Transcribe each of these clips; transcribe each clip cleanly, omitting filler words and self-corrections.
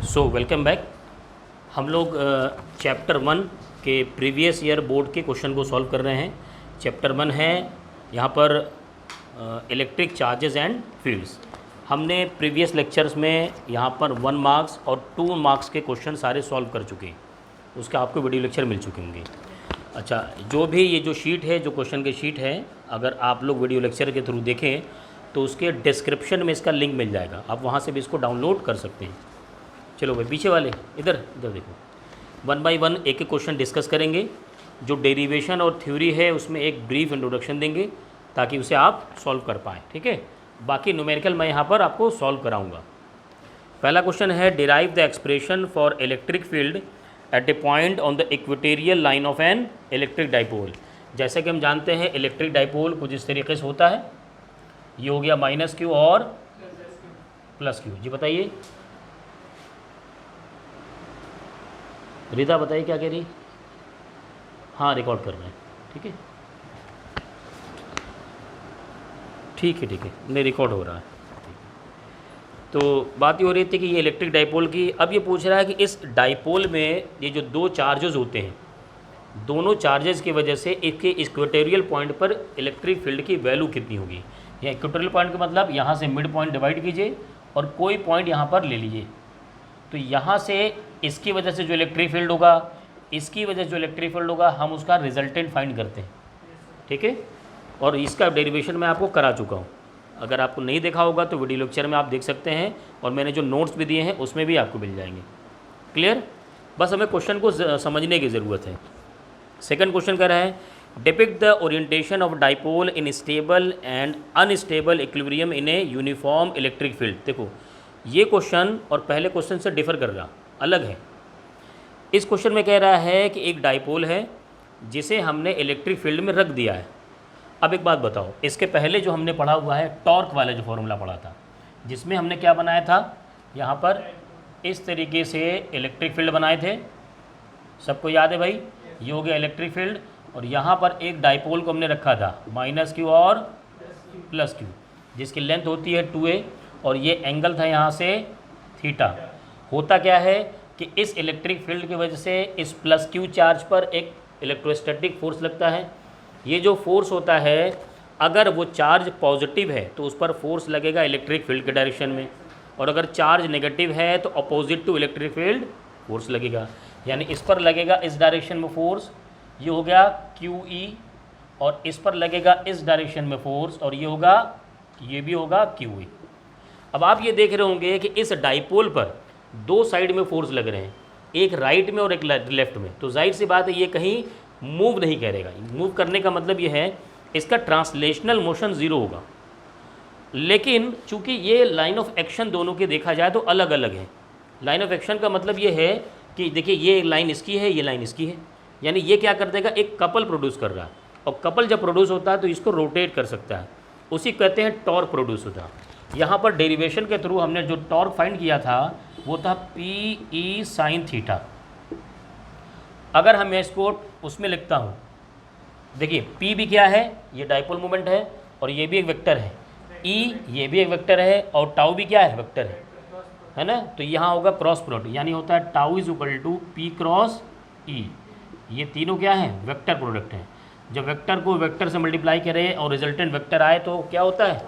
Welcome back. हम लोग chapter 1 के प्रीवियस ईयर बोर्ड के क्वेश्चन को सॉल्व कर रहे हैं। चैप्टर 1 है यहाँ पर इलेक्ट्रिक चार्जेस एंड फील्ड्स। हमने प्रीवियस लेक्चर्स में यहाँ पर 1 मार्क्स और 2 मार्क्स के क्वेश्चन सारे सॉल्व कर चुके हैं, उसके आपको वीडियो लेक्चर मिल चुके होंगे। अच्छा, जो भी ये जो शीट है, जो क्वेश्चन की शीट है, अगर आप लोग वीडियो लेक्चर के थ्रू देखें तो उसके डिस्क्रिप्शन में इसका लिंक मिल जाएगा, आप वहाँ से भी इसको डाउनलोड कर सकते हैं। चलो भाई, पीछे वाले इधर देखो, 1 बाय 1 एक एक क्वेश्चन डिस्कस करेंगे। जो डेरिवेशन और थ्योरी है उसमें एक ब्रीफ इंट्रोडक्शन देंगे ताकि उसे आप सॉल्व कर पाएँ, ठीक है। बाकी न्यूमेरिकल मैं यहाँ पर आपको सॉल्व कराऊँगा। पहला क्वेश्चन है, derive the expression for electric field at a point on the equatorial line of an electric dipole. जैसे कि हम जानते हैं इलेक्ट्रिक डाइपोल कुछ इस तरीके से होता है। ये हो गया -q और +q। जी बताइए, रिदा बताइए क्या कह रही। हाँ, रिकॉर्ड कर रहे हैं, ठीक है ठीक है, नहीं रिकॉर्ड हो रहा है। तो बात ये हो रही थी कि ये इलेक्ट्रिक डाइपोल की। अब ये पूछ रहा है कि इस डाइपोल में ये जो 2 चार्जेस होते हैं, दोनों चार्जेस की वजह से इसके इक्वेटोरियल पॉइंट पर इलेक्ट्रिक फील्ड की वैल्यू कितनी होगी। या इक्वेटोरियल पॉइंट का मतलब यहाँ से मिड पॉइंट डिवाइड कीजिए और कोई पॉइंट यहाँ पर ले लीजिए। तो यहाँ से इसकी वजह से जो इलेक्ट्रिक फील्ड होगा, इसकी वजह से जो इलेक्ट्रिक फील्ड होगा, हम उसका रिजल्टेंट फाइंड करते हैं, ठीक है। और इसका डेरिवेशन मैं आपको करा चुका हूँ। अगर आपको नहीं देखा होगा तो वीडियो लेक्चर में आप देख सकते हैं, और मैंने जो नोट्स भी दिए हैं उसमें भी आपको मिल जाएंगे। क्लियर? बस हमें क्वेश्चन को समझने की ज़रूरत है। सेकंड क्वेश्चन कह रहा है, depict the orientation of dipole in stable and unstable equilibrium in a uniform electric field. देखो, ये क्वेश्चन और पहले क्वेश्चन से डिफर कर रहा, अलग है। इस क्वेश्चन में कह रहा है कि एक डाइपोल है जिसे हमने इलेक्ट्रिक फील्ड में रख दिया है। अब एक बात बताओ, इसके पहले जो हमने पढ़ा हुआ है टॉर्क वाला जो फॉर्मूला पढ़ा था, जिसमें हमने क्या बनाया था, यहाँ पर इस तरीके से इलेक्ट्रिक फील्ड बनाए थे। सबको याद है भाई? ये हो गया इलेक्ट्रिक फील्ड, और यहाँ पर एक डाइपोल को हमने रखा था -q और +q, जिसकी लेंथ होती है 2a, और ये एंगल था यहाँ से थीटा। होता क्या है कि इस इलेक्ट्रिक फील्ड की वजह से इस +q चार्ज पर एक इलेक्ट्रोस्टैटिक फोर्स लगता है। ये जो फोर्स होता है, अगर वो चार्ज पॉजिटिव है तो उस पर फोर्स लगेगा इलेक्ट्रिक फील्ड के डायरेक्शन में, और अगर चार्ज नेगेटिव है तो opposite to electric field force लगेगा। यानी इस पर लगेगा इस डायरेक्शन में फोर्स, ये हो गया QE, और इस पर लगेगा इस डायरेक्शन में फोर्स, और ये होगा, ये भी होगा QE। अब आप ये देख रहे होंगे कि इस डाइपोल पर 2 साइड में फोर्स लग रहे हैं, एक राइट में और एक लेफ्ट में। तो जाहिर सी बात है ये कहीं मूव नहीं करेगा। मूव करने का मतलब ये है इसका ट्रांसलेशनल मोशन 0 होगा। लेकिन चूंकि ये लाइन ऑफ एक्शन दोनों के देखा जाए तो अलग अलग है। लाइन ऑफ एक्शन का मतलब ये है कि देखिए, ये लाइन इसकी है, ये लाइन इसकी है। यानी ये क्या कर देगा, एक कपल प्रोड्यूस कर रहा है, और कपल जब प्रोड्यूस होता है तो इसको रोटेट कर सकता है, उसी कहते हैं टॉर्क प्रोड्यूस होता है। यहाँ पर डेरिवेशन के थ्रू हमने जो टॉर्क फाइंड किया था वो था PE sin थीटा। अगर हम इसको उसमें लिखता हूँ, देखिए P भी क्या है, ये डाइपोल मोमेंट है, और ये भी एक वेक्टर है। E ये भी एक वेक्टर है, और टाउ भी क्या है, वेक्टर है ना। तो यहाँ होगा क्रॉस प्रोडक्ट, यानी होता है tau is equal to P cross E। ये तीनों क्या है, वेक्टर प्रोडक्ट हैं। जब वेक्टर को वेक्टर से मल्टीप्लाई करें और रिजल्टेंट वेक्टर आए तो क्या होता है,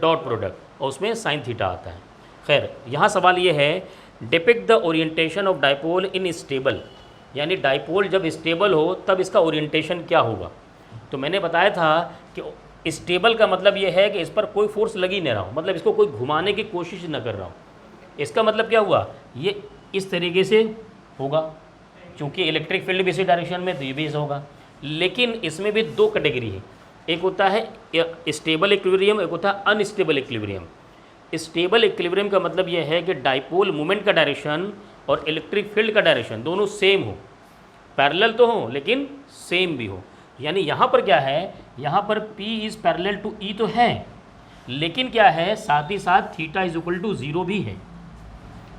डॉट प्रोडक्ट, और उसमें साइन थीटा आता है। खैर, यहाँ सवाल ये है, depict the orientation of dipole in stable, यानी डाइपोल जब स्टेबल हो तब इसका ओरिएंटेशन क्या होगा। तो मैंने बताया था कि स्टेबल का मतलब ये है कि इस पर कोई फोर्स लग ही नहीं रहा हो, मतलब इसको कोई घुमाने की कोशिश न कर रहा हो। इसका मतलब क्या हुआ, ये इस तरीके से होगा, क्योंकि इलेक्ट्रिक फील्ड भी इसी डायरेक्शन में, तो ये भी ऐसा होगा। लेकिन इसमें भी 2 कैटेगरी है, एक होता है स्टेबल इक्विलिब्रियम, एक होता है अनस्टेबल इक्विलिब्रियम। स्टेबल इक्विलिब्रियम का मतलब यह है कि डाइपोल मोमेंट का डायरेक्शन और इलेक्ट्रिक फील्ड का डायरेक्शन दोनों सेम हो, पैरेलल तो हो लेकिन सेम भी हो। यानी यहाँ पर क्या है, यहाँ पर P is parallel to E तो है, लेकिन क्या है, साथ ही साथ थीटा इज इक्वल टू 0 भी है।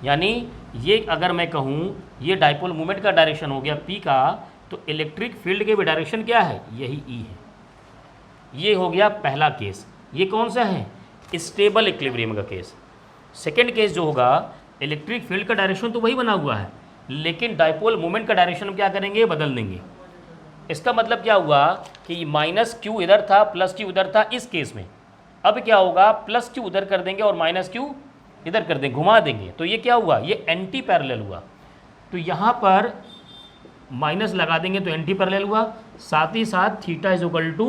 यानी ये अगर मैं कहूँ ये डाइपोल मोमेंट का डायरेक्शन हो गया P का, तो इलेक्ट्रिक फील्ड के भी डायरेक्शन क्या है, यही E है। ये हो गया पहला केस। ये कौन सा है, स्टेबल इक्विलिब्रियम का केस। सेकेंड केस जो होगा इलेक्ट्रिक फील्ड का डायरेक्शन तो वही बना हुआ है, लेकिन डाइपोल मोमेंट का डायरेक्शन हम क्या करेंगे, बदल देंगे। इसका मतलब क्या हुआ कि माइनस क्यू इधर था, प्लस क्यू उधर था इस केस में। अब क्या होगा, प्लस क्यू उधर कर देंगे और माइनस क्यू इधर कर देंगे, घुमा देंगे। तो ये क्या हुआ, ये एंटी पैरेलल हुआ। तो यहाँ पर माइनस लगा देंगे तो एंटी पैरेलल हुआ, साथ ही साथ theta is equal to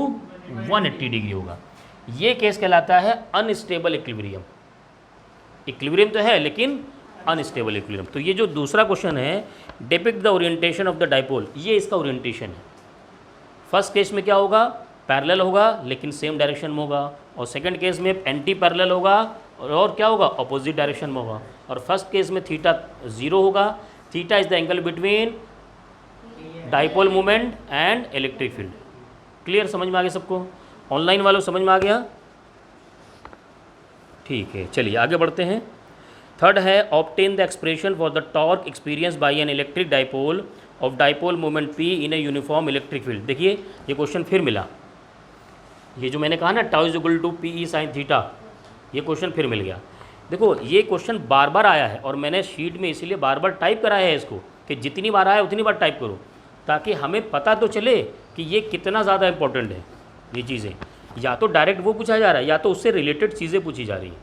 180 degree होगा। ये केस कहलाता है अनस्टेबल इक्विलिब्रियम। इक्विलिब्रियम तो है लेकिन अनस्टेबल इक्विलिब्रियम। तो ये जो दूसरा क्वेश्चन है, depict the orientation of the dipole, ये इसका ओरिएंटेशन है। फर्स्ट केस में क्या होगा, पैरेलल होगा लेकिन सेम डायरेक्शन में होगा, और सेकंड केस में एंटी पैरेलल होगा और क्या होगा, अपोजिट डायरेक्शन में होगा। और फर्स्ट केस में थीटा 0 होगा। Theta is the angle between dipole moment and electric field. Clear, समझ में आ गया सबको? ऑनलाइन वालों समझ में आ गया? ठीक है, चलिए आगे बढ़ते हैं। थर्ड है, obtain the expression for the torque experience by an electric dipole of dipole moment P in a uniform electric field. देखिए ये क्वेश्चन फिर मिला, ये जो मैंने कहा ना tau is equal to P E sine theta, ये क्वेश्चन फिर मिल गया। देखो ये क्वेश्चन बार बार आया है और मैंने शीट में इसीलिए बार बार टाइप कराया है इसको, कि जितनी बार आया उतनी बार टाइप करो, ताकि हमें पता तो चले कि ये कितना ज़्यादा इंपॉर्टेंट है। ये चीज़ें या तो डायरेक्ट वो पूछा जा रहा है या तो उससे रिलेटेड चीज़ें पूछी जा रही है।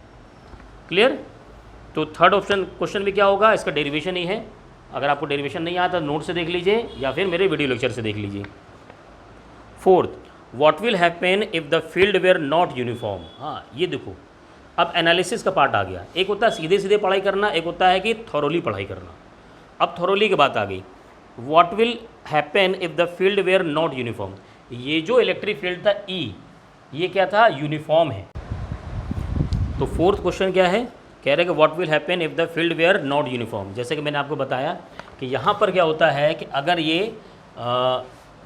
क्लियर? तो थर्ड ऑप्शन क्वेश्चन में क्या होगा, इसका डेरिवेशन ही है। अगर आपको डेरिवेशन नहीं आता नोट से देख लीजिए या फिर मेरे वीडियो लेक्चर से देख लीजिए। Fourth, what will happen if the field were not uniform. हाँ ये देखो, अब एनालिसिस का पार्ट आ गया। एक होता है सीधे सीधे पढ़ाई करना, एक होता है कि थॉरोली पढ़ाई करना। अब थॉरोली की बात आ गई। What will happen if the field were not uniform. ये जो इलेक्ट्रिक फील्ड था ई, ये क्या था, यूनिफॉर्म है। तो फोर्थ क्वेश्चन क्या है, कह रहे हैं कि what will happen if the field were not uniform. जैसे कि मैंने आपको बताया कि यहाँ पर क्या होता है कि अगर ये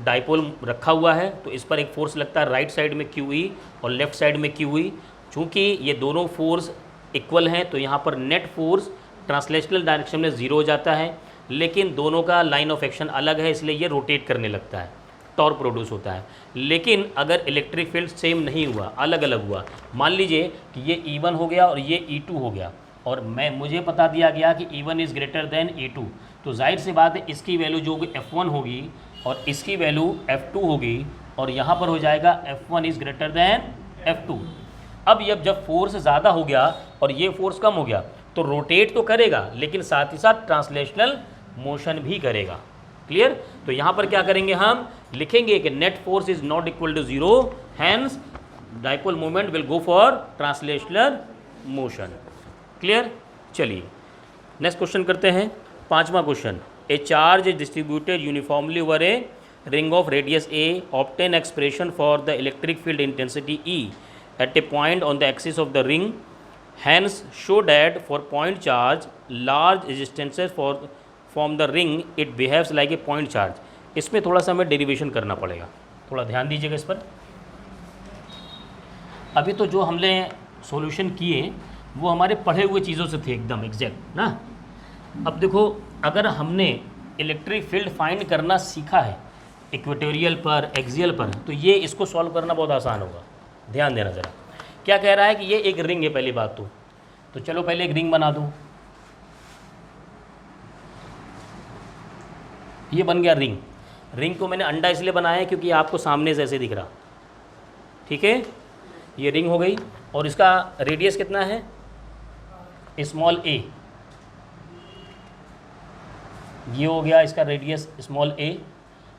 डाइपोल रखा हुआ है तो इस पर एक फोर्स लगता है राइट साइड में क्यू ई और लेफ्ट साइड में क्यू ई। चूँकि ये दोनों फोर्स इक्वल हैं तो यहाँ पर नेट फोर्स ट्रांसलेशनल डायरेक्शन में 0 हो जाता है, लेकिन दोनों का लाइन ऑफ एक्शन अलग है, इसलिए ये रोटेट करने लगता है, टॉर्क प्रोड्यूस होता है। लेकिन अगर इलेक्ट्रिक फील्ड सेम नहीं हुआ, अलग अलग हुआ, मान लीजिए कि ये E1 हो गया और ये E2 हो गया, और मुझे बता दिया गया कि E1 is greater than E2, तो जाहिर सी बात है इसकी वैल्यू जो होगी F1 होगी और इसकी वैल्यू F2 होगी, और यहाँ पर हो जाएगा F1 is greater than F2। अब ये जब फोर्स ज़्यादा हो गया और ये फोर्स कम हो गया तो रोटेट तो करेगा लेकिन साथ ही साथ ट्रांसलेशनल मोशन भी करेगा। क्लियर? तो यहाँ पर क्या करेंगे, हम लिखेंगे कि net force is not equal to 0, hence dipole moment will go for translational motion. Clear? चलिए नेक्स्ट क्वेश्चन करते हैं, पांचवा क्वेश्चन। A charge is distributed uniformly over a ring of radius a, obtain expression for the electric field intensity E at a point on the axis of the ring, hence show that for point charge large resistances from the ring it behaves like a point charge। इसमें थोड़ा सा हमें derivation करना पड़ेगा, थोड़ा ध्यान दीजिएगा इस पर। अभी तो जो हमने सॉल्यूशन किए वो हमारे पढ़े हुए चीज़ों से थे एकदम एग्जैक्ट ना। अब देखो अगर हमने इलेक्ट्रिक फील्ड फाइंड करना सीखा है इक्वेटोरियल पर, एक्सियल पर, तो ये इसको सॉल्व करना बहुत आसान होगा। ध्यान देना ज़रा, क्या कह रहा है कि ये एक रिंग है पहली बात तो चलो पहले एक रिंग बना दो। ये बन गया रिंग। रिंग को मैंने अंडा इसलिए बनाया है क्योंकि आपको सामने से ऐसे दिख रहा, ठीक है। ये रिंग हो गई और इसका रेडियस कितना है, स्मॉल ए। ये हो गया इसका रेडियस स्मॉल ए,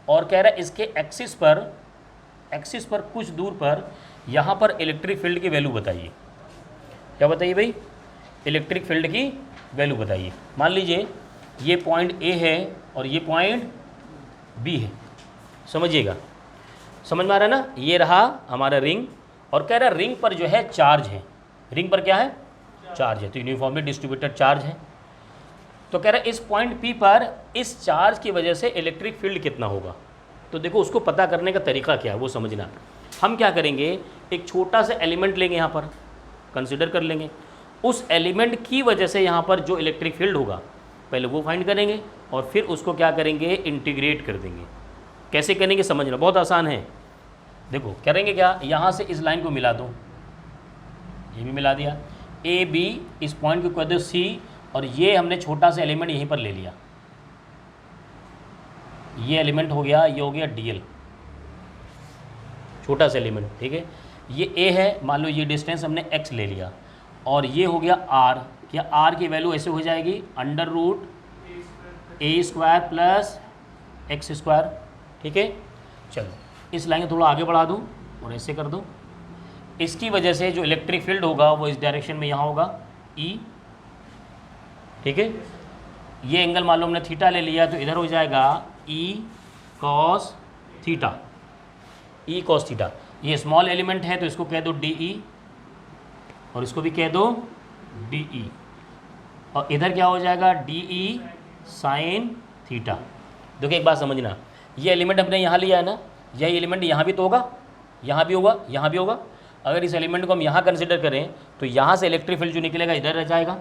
और कह रहा है इसके एक्सिस पर कुछ दूर पर यहाँ पर इलेक्ट्रिक फील्ड की वैल्यू बताइए। क्या बताइए भाई, इलेक्ट्रिक फील्ड की वैल्यू बताइए। मान लीजिए ये पॉइंट ए है और ये पॉइंट बी है, समझिएगा, समझ में आ रहा है ना। ये रहा हमारा रिंग और कह रहा है रिंग पर जो है चार्ज है, रिंग पर क्या है, चार्ज है, तो यूनिफॉर्मली डिस्ट्रीब्यूटेड चार्ज है। तो कह रहा है इस पॉइंट पी पर इस चार्ज की वजह से इलेक्ट्रिक फील्ड कितना होगा। तो देखो उसको पता करने का तरीका क्या है वो समझना। हम क्या करेंगे, एक छोटा सा एलिमेंट लेंगे, यहाँ पर कंसिडर कर लेंगे, उस एलिमेंट की वजह से यहाँ पर जो इलेक्ट्रिक फील्ड होगा पहले वो फाइंड करेंगे और फिर उसको क्या करेंगे, इंटीग्रेट कर देंगे। कैसे करेंगे समझना, बहुत आसान है। देखो करेंगे क्या, यहाँ से इस लाइन को मिला दो, ये भी मिला दिया, ए बी इस पॉइंट को कह दो सी और ये हमने छोटा सा एलिमेंट यहीं पर ले लिया, ये एलिमेंट हो गया, ये हो गया dl, छोटा सा एलिमेंट, ठीक है। ये a है, मान लो ये डिस्टेंस हमने x ले लिया, और ये हो गया r। क्या r की वैल्यू ऐसे हो जाएगी √a² प्लस x², ठीक है। चलो इस लाइन को थोड़ा आगे बढ़ा दूँ और ऐसे कर दूँ। इसकी वजह से जो इलेक्ट्रिक फील्ड होगा वो इस डायरेक्शन में यहाँ होगा E, ठीक है। ये एंगल मान लो हमने थीटा ले लिया, तो इधर हो जाएगा E cos theta, E cos theta. ये स्मॉल एलिमेंट है तो इसको कह दो DE, और इसको भी कह दो DE, और इधर क्या हो जाएगा DE sin थीटा। देखो एक बात समझना, ये एलिमेंट हमने यहाँ लिया है ना, यही एलिमेंट यहाँ भी तो होगा, यहाँ भी होगा, यहाँ भी होगा। अगर इस एलिमेंट को हम यहाँ कंसिडर करें तो यहाँ से इलेक्ट्रिक फील्ड जो निकलेगा इधर रह जाएगा,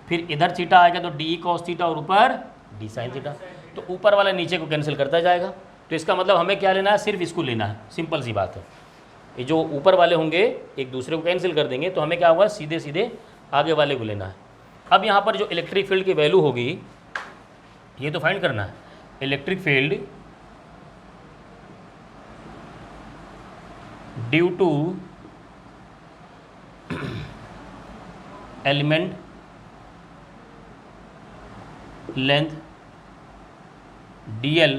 फिर इधर थीटा आएगा तो DE cos थीटा और ऊपर D sin थीटा, तो ऊपर वाला नीचे को कैंसिल करता जाएगा। तो इसका मतलब हमें क्या लेना है, सिर्फ इसको लेना है, सिंपल सी बात है। ये जो ऊपर वाले होंगे एक दूसरे को कैंसिल कर देंगे, तो हमें क्या होगा, सीधे सीधे आगे वाले को लेना है। अब यहाँ पर जो इलेक्ट्रिक फील्ड की वैल्यू होगी ये तो फाइंड करना है। Electric field due to element length dl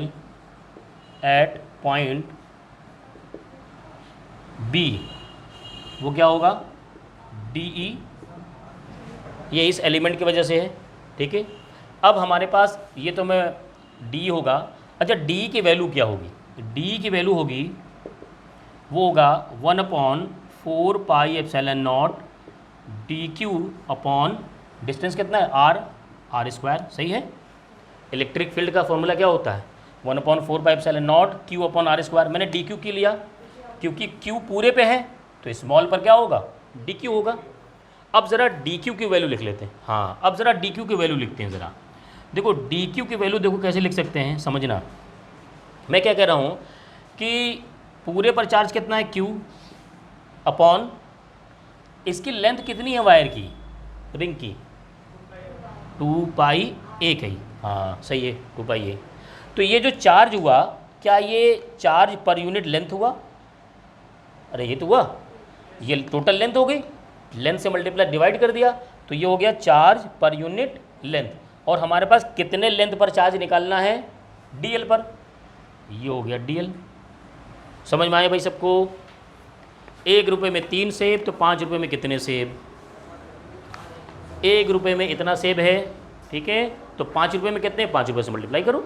at point B, वो क्या होगा DE, ये इस एलिमेंट की वजह से है, ठीक है। अब हमारे पास ये तो मैं D होगा। अच्छा D की वैल्यू क्या होगी, D की वैल्यू होगी वो होगा 1/4 pi epsilon not dq upon distance कितना है r² सही है। इलेक्ट्रिक फील्ड का फॉर्मूला क्या होता है 1/4 pi epsilon not q upon r²। मैंने dq की लिया क्योंकि q पूरे पे है तो स्मॉल पर क्या होगा dq होगा। अब ज़रा dq की वैल्यू लिख लेते हैं। हाँ अब ज़रा dq की वैल्यू लिखते हैं ज़रा। देखो dq की वैल्यू देखो कैसे लिख सकते हैं, समझना। मैं क्या कह रहा हूँ कि पूरे पर चार्ज कितना है q अपॉन इसकी लेंथ कितनी है वायर की, रिंग की 2 पाई a कही, हाँ सही है 2 पाई a। तो ये जो चार्ज हुआ क्या ये चार्ज पर यूनिट लेंथ हुआ, अरे ये तो हुआ, ये टोटल लेंथ हो गई, लेंथ से मल्टीप्लाई डिवाइड कर दिया तो ये हो गया चार्ज पर यूनिट लेंथ। और हमारे पास कितने लेंथ पर चार्ज निकालना है dl पर, ये हो गया dl। समझ में आया भाई सबको। 1 रुपये में 3 सेब तो 5 रुपये में कितने सेब, 1 रुपये में इतना सेब है, ठीक है। तो 5 रुपये में कितने, 5 रुपये से मल्टीप्लाई करो,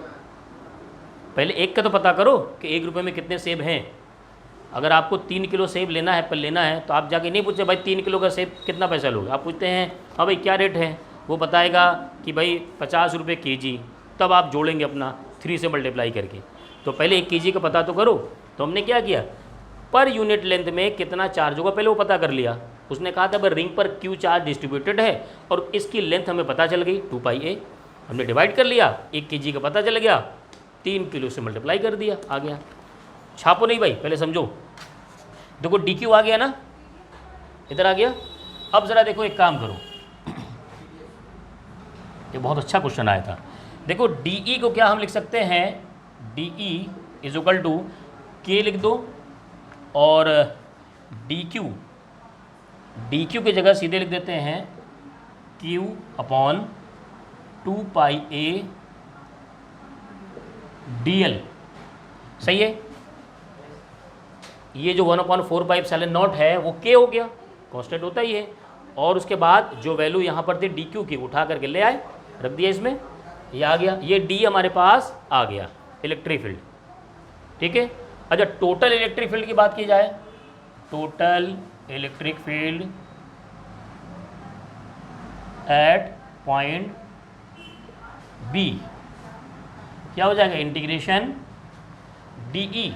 पहले एक का तो पता करो कि 1 रुपये में कितने सेब हैं। अगर आपको 3 किलो सेब लेना है, पर लेना है तो आप जाके नहीं पूछते भाई 3 किलो का सेब कितना पैसा लोगे, आप पूछते हैं हाँ भाई क्या रेट है, वो बताएगा कि भाई 50 रुपये kg, तब आप जोड़ेंगे अपना 3 से मल्टीप्लाई करके। तो पहले 1 kg का पता तो करो। तो हमने क्या किया, पर यूनिट लेंथ में कितना चार्ज होगा पहले वो पता कर लिया। उसने कहा था भाई रिंग पर क्यू चार्ज डिस्ट्रीब्यूटेड है और इसकी लेंथ हमें पता चल गई 2 पाई a, हमने डिवाइड कर लिया, 1 kg का पता चल गया, 3 किलो से मल्टीप्लाई कर दिया, आ गया। छापो नहीं भाई, पहले समझो। देखो dq आ गया ना, इधर आ गया। अब ज़रा देखो एक काम करो, ये बहुत अच्छा क्वेश्चन आया था। देखो de को क्या हम लिख सकते हैं, de is equal to k लिख दो और dq की जगह सीधे लिख देते हैं q upon 2 pi a dl, सही है। ये जो 1/4 पाई एप्सिलॉन नॉट है वो k हो गया, कांस्टेंट होता ही है। और उसके बाद जो वैल्यू यहाँ पर थी dq की उठा करके ले आए, रख दिया इसमें, ये आ गया, ये d हमारे पास आ गया इलेक्ट्रिक फील्ड, ठीक है। अच्छा टोटल इलेक्ट्रिक फील्ड की बात की जाए, total electric field at point B क्या हो जाएगा, इंटीग्रेशन dE,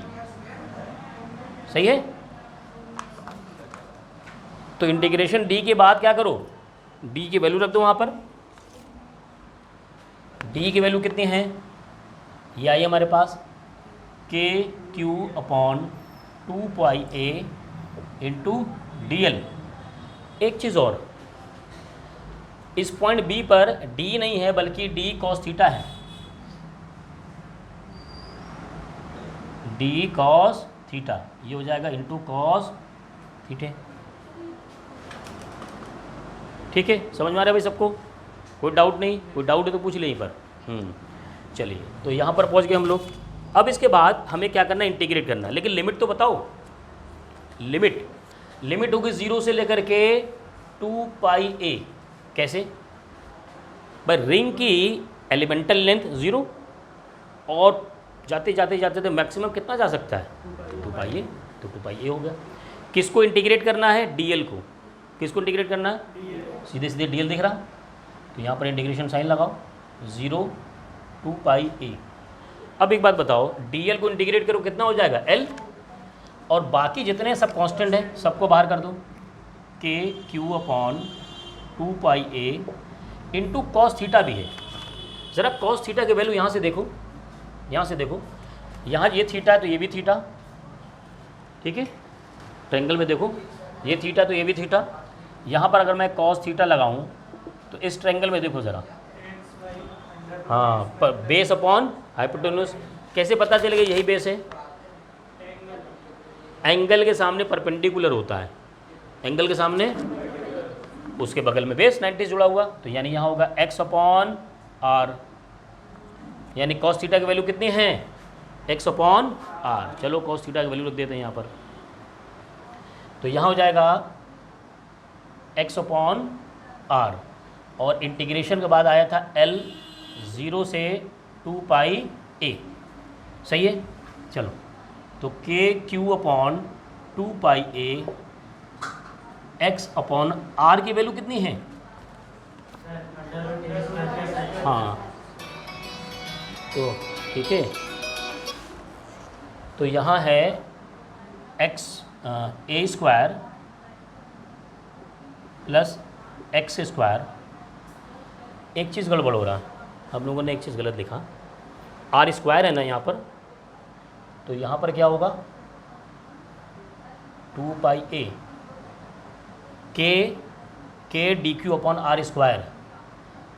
सही है। तो इंटीग्रेशन d के बाद क्या करो, d की वैल्यू रख दो वहाँ पर। d की वैल्यू कितनी है, ये आई हमारे पास KQ upon 2 pi a into dl। एक चीज़ और, इस पॉइंट बी पर डी नहीं है बल्कि डी कॉस थीटा है, डी कॉस थीटा, ये हो जाएगा इंटू कॉस थीटा। ठीक है, समझ में आ रहा है भाई सबको? कोई डाउट नहीं? कोई डाउट है तो पूछ ले यहीं पर। चलिए, तो यहाँ पर पहुँच गए हम लोग। अब इसके बाद हमें क्या करना है, इंटीग्रेट करना है। लेकिन लिमिट तो बताओ। लिमिट होगी 0 से लेकर के 2 पाई a। कैसे भाई? रिंग की एलिमेंटल लेंथ 0 और जाते जाते जाते तो मैक्सिमम कितना जा सकता है, 2 पाई a, तो 2 पाई a हो गया। किसको इंटीग्रेट करना है? dl को। किसको इंटीग्रेट करना है? सीधे सीधे dl दिख रहा, तो यहाँ पर इंटीग्रेशन साइन लगाओ, 0 2 पाई a। अब एक बात बताओ, dl को इंटीग्रेट करो कितना हो जाएगा, l, और बाकी जितने सब कांस्टेंट है सबको बाहर कर दो, के q upon 2 pi a into cos theta भी है। ज़रा कॉस थीटा के वैल्यू यहाँ से देखो, यहाँ से देखो, यहाँ ये थीटा है तो ये भी थीटा, ठीक है, ट्रायंगल में देखो, ये थीटा तो ये भी थीटा। यहाँ पर अगर मैं कॉस थीटा लगाऊँ तो इस ट्रायंगल में देखो ज़रा, हाँ, पर बेस अपॉन हाइपोटेन्यूज कैसे पता चलेगा यही बेस है? एंगल के सामने परपेंडिकुलर होता है, एंगल के सामने उसके बगल में बेस 90 जुड़ा हुआ, तो यानी यहाँ होगा x अपॉन आर, यानी कॉस थीटा की वैल्यू कितनी है, x अपॉन आर। चलो कॉस थीटा की वैल्यू रख देते हैं यहाँ पर, तो यहाँ हो जाएगा x अपॉन आर, और इंटीग्रेशन के बाद आया था l 0 से 2 पाई a। सही है? चलो, तो k q upon 2 pi a x upon r की वैल्यू कितनी है? हाँ, तो ठीक है, तो यहाँ है x a square plus x square. एक चीज़ गड़बड़ हो रहा है, हम लोगों ने एक चीज़ गलत लिखा, आर स्क्वायर है ना यहाँ पर, तो यहाँ पर क्या होगा, 2 pi a k d q upon r square,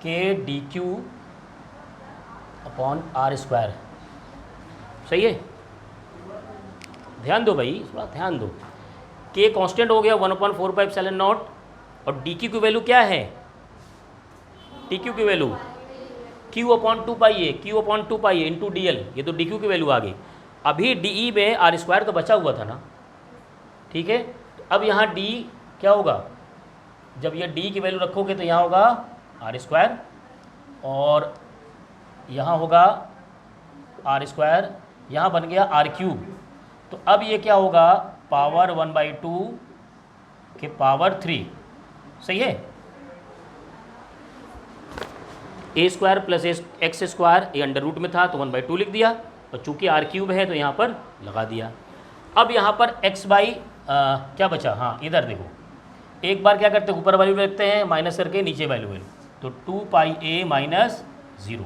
k d q upon r square. सही है? ध्यान दो भाई, थोड़ा ध्यान दो। के कांस्टेंट हो गया 1/4πε0, और डी क्यू की वैल्यू क्या है, डी क्यू की value Q upon 2 pi a, Q upon 2 pi a into D L, ये तो डी क्यू की वैल्यू आ गई। अभी डी ई में आर स्क्वायर तो बचा हुआ था ना, ठीक है, तो अब यहाँ डी क्या होगा, जब ये डी की वैल्यू रखोगे तो यहाँ होगा आर स्क्वायर, और यहाँ होगा आर स्क्वायर, यहाँ बन गया आर क्यूब। तो अब ये क्या होगा, पावर 1/2 के पावर 3। सही है? ए स्क्वायर प्लस एक्स स्क्वायर, ये अंडर रूट में था तो 1/2 लिख दिया, और चूंकि आर क्यूब है तो यहाँ पर लगा दिया। अब यहाँ पर एक्स बाई क्या बचा, हाँ इधर देखो, एक बार क्या करते हैं, ऊपर वैल्यू लिखते हैं माइनस करके नीचे वैल्यू, तो 2 पाई a माइनस 0।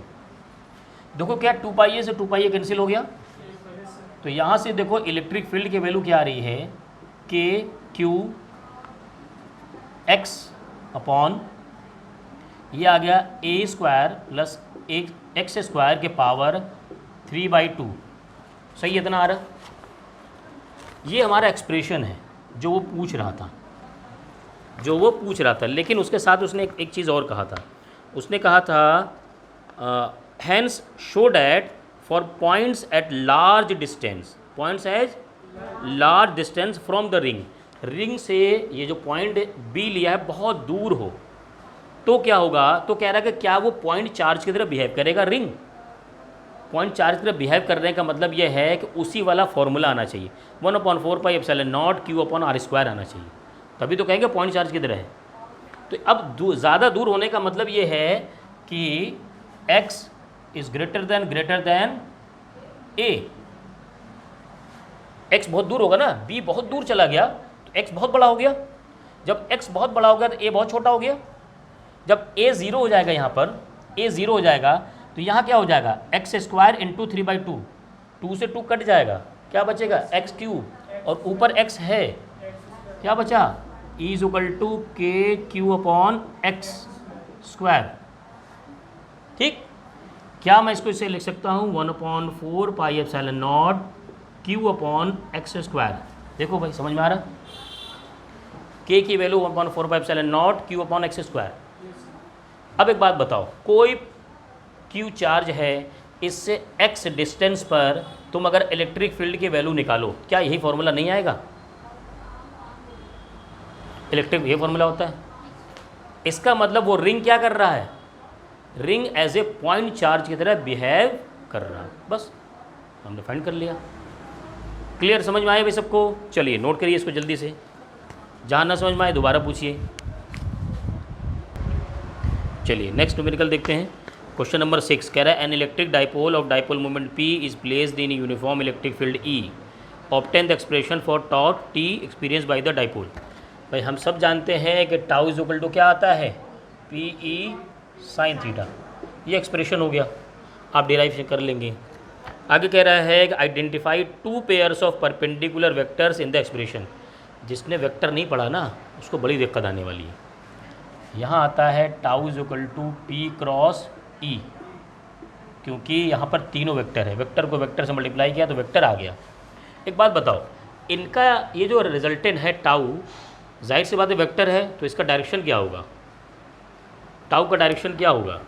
देखो क्या 2 पाई a से 2 पाई a कैंसिल हो गया, तो यहाँ से देखो इलेक्ट्रिक फील्ड की वैल्यू क्या आ रही है, के क्यू एक्स अपॉन ये आ गया a square plus x square के पावर 3/2। सही है? इतना आ रहा, ये हमारा एक्सप्रेशन है जो वो पूछ रहा था, लेकिन उसके साथ उसने एक चीज़ और कहा था। उसने कहा था hence show that for points at large distance, points as large distance from the ring से ये जो पॉइंट बी लिया है बहुत दूर हो, तो क्या होगा, तो कह रहा है कि क्या वो पॉइंट चार्ज की तरह बिहेव करेगा। रिंग पॉइंट चार्ज की तरह बिहेव करने का मतलब ये है कि उसी वाला फॉर्मूला आना चाहिए, 1/4πε0 क्यू अपॉन आर स्क्वायर आना चाहिए, तभी तो कहेंगे पॉइंट चार्ज की तरह है। तो अब ज़्यादा दूर होने का मतलब ये है कि x is greater than a। x बहुत दूर होगा ना, b बहुत दूर चला गया तो x बहुत बड़ा हो गया, जब x बहुत बड़ा हो गया तो a बहुत छोटा हो गया। जब a 0 हो जाएगा, यहाँ पर a 0 हो जाएगा, तो यहाँ क्या हो जाएगा, एक्स स्क्वायर इंटू 3/2, 2 से 2 कट जाएगा, क्या बचेगा, एक्स क्यूब, और ऊपर x है, क्या बचा, E = के क्यू अपॉन एक्स। स्क्वायर। ठीक, क्या मैं इसको इससे लिख सकता हूँ 1/4 pi epsilon not Q upon x square. देखो भाई समझ में आ रहा, के की value 1/4 pi epsilon not Q upon x square. अब एक बात बताओ, कोई क्यू चार्ज है, इससे एक्स डिस्टेंस पर तुम अगर इलेक्ट्रिक फील्ड की वैल्यू निकालो, क्या यही फॉर्मूला नहीं आएगा? इलेक्ट्रिक ये फॉर्मूला होता है। इसका मतलब वो रिंग क्या कर रहा है, ring as a point charge की तरह बिहेव कर रहा है। बस हमने फाइंड कर लिया। क्लियर, समझ में आए भाई सबको? चलिए नोट करिए इसको जल्दी से, जहाँ ना समझ में आए दोबारा पूछिए। चलिए नेक्स्ट न्यूमेरिकल देखते हैं। क्वेश्चन नंबर 6 कह रहा है an electric dipole of dipole moment P is placed in uniform electric field E। Obtain the expression for torque T experience by the dipole. भाई हम सब जानते हैं कि टाउ इज इक्वल टू क्या आता है, PE साइन थीटा। ये एक्सप्रेशन हो गया, आप डिराइव कर लेंगे। आगे कह रहा है कि identify 2 pairs of perpendicular vectors in the expression. जिसने वेक्टर नहीं पढ़ा ना उसको बड़ी दिक्कत आने वाली है। यहाँ आता है tau is equal to P cross E, क्योंकि यहाँ पर तीनों वेक्टर है, वेक्टर को वेक्टर से मल्टीप्लाई किया तो वेक्टर आ गया। एक बात बताओ, इनका ये जो रिजल्टेंट है टाउ, जाहिर सी बात है वेक्टर है, तो इसका डायरेक्शन क्या होगा, टाउ का डायरेक्शन क्या होगा?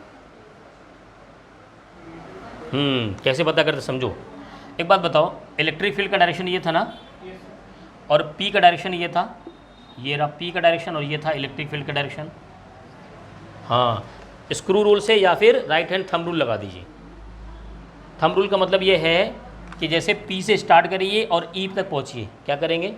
कैसे पता करते समझो। एक बात बताओ, इलेक्ट्रिक फील्ड का डायरेक्शन ये था ना, और P का डायरेक्शन ये था, ये रहा P का डायरेक्शन, और ये था इलेक्ट्रिक फील्ड का डायरेक्शन। हाँ, स्क्रू रूल से या फिर राइट हैंड थंब रूल लगा दीजिए। थंब रूल का मतलब ये है कि जैसे P से स्टार्ट करिए और E तक पहुँचिए। क्या करेंगे,